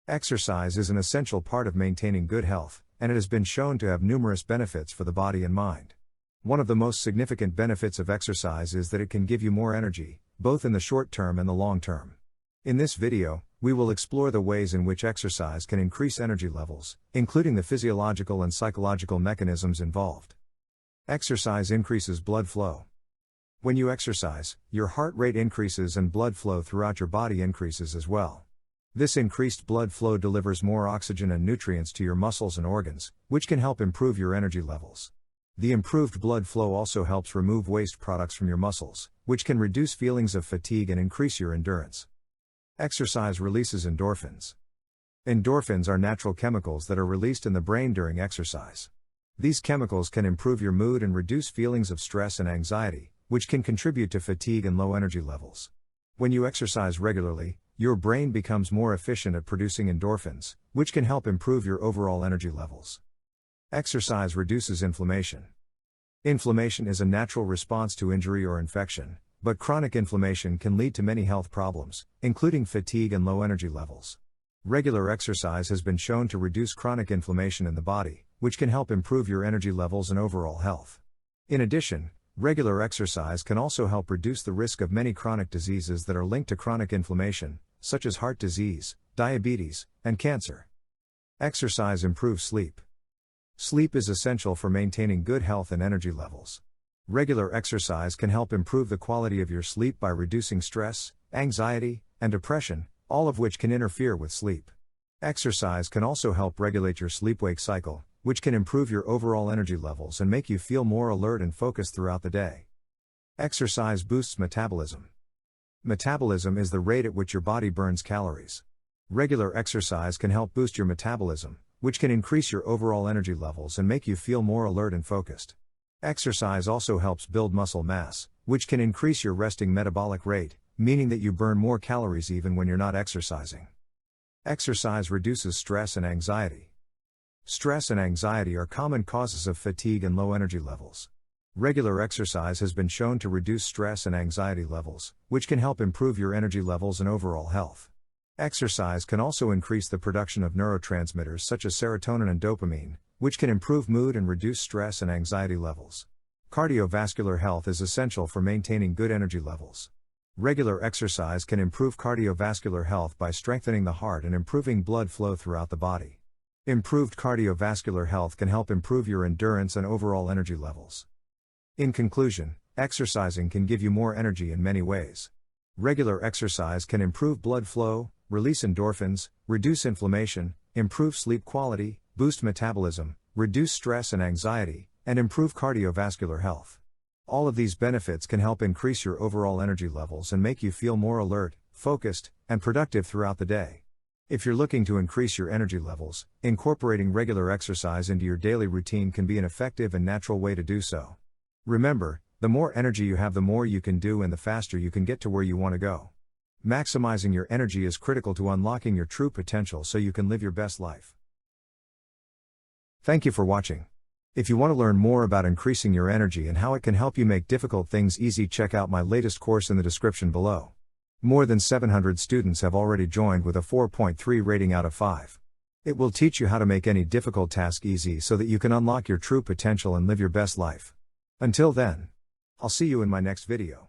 Exercise is an essential part of maintaining good health, and it has been shown to have numerous benefits for the body and mind. One of the most significant benefits of exercise is that it can give you more energy, both in the short term and the long term. In this video, we will explore the ways in which exercise can increase energy levels, including the physiological and psychological mechanisms involved. Exercise increases blood flow. When you exercise, your heart rate increases and blood flow throughout your body increases as well. This increased blood flow delivers more oxygen and nutrients to your muscles and organs, which can help improve your energy levels. The improved blood flow also helps remove waste products from your muscles, which can reduce feelings of fatigue and increase your endurance. Exercise releases endorphins. Endorphins are natural chemicals that are released in the brain during exercise. These chemicals can improve your mood and reduce feelings of stress and anxiety, which can contribute to fatigue and low energy levels. When you exercise regularly, your brain becomes more efficient at producing endorphins, which can help improve your overall energy levels. Exercise reduces inflammation. Inflammation is a natural response to injury or infection, but chronic inflammation can lead to many health problems, including fatigue and low energy levels. Regular exercise has been shown to reduce chronic inflammation in the body, which can help improve your energy levels and overall health. In addition, regular exercise can also help reduce the risk of many chronic diseases that are linked to chronic inflammation, such as heart disease, diabetes, and cancer. Exercise improves sleep. Sleep is essential for maintaining good health and energy levels. Regular exercise can help improve the quality of your sleep by reducing stress, anxiety, and depression, all of which can interfere with sleep. Exercise can also help regulate your sleep-wake cycle, which can improve your overall energy levels and make you feel more alert and focused throughout the day. Exercise boosts metabolism. Metabolism is the rate at which your body burns calories. Regular exercise can help boost your metabolism, which can increase your overall energy levels and make you feel more alert and focused. Exercise also helps build muscle mass, which can increase your resting metabolic rate, meaning that you burn more calories even when you're not exercising. Exercise reduces stress and anxiety. Stress and anxiety are common causes of fatigue and low energy levels. Regular exercise has been shown to reduce stress and anxiety levels, which can help improve your energy levels and overall health. Exercise can also increase the production of neurotransmitters such as serotonin and dopamine, which can improve mood and reduce stress and anxiety levels. Cardiovascular health is essential for maintaining good energy levels. Regular exercise can improve cardiovascular health by strengthening the heart and improving blood flow throughout the body. Improved cardiovascular health can help improve your endurance and overall energy levels. In conclusion, exercising can give you more energy in many ways. Regular exercise can improve blood flow, release endorphins, reduce inflammation, improve sleep quality, boost metabolism, reduce stress and anxiety, and improve cardiovascular health. All of these benefits can help increase your overall energy levels and make you feel more alert, focused, and productive throughout the day. If you're looking to increase your energy levels, incorporating regular exercise into your daily routine can be an effective and natural way to do so. Remember, the more energy you have, the more you can do and the faster you can get to where you want to go. Maximizing your energy is critical to unlocking your true potential so you can live your best life. Thank you for watching. If you want to learn more about increasing your energy and how it can help you make difficult things easy, check out my latest course in the description below. More than 700 students have already joined with a 4.3 rating out of 5. It will teach you how to make any difficult task easy so that you can unlock your true potential and live your best life. Until then, I'll see you in my next video.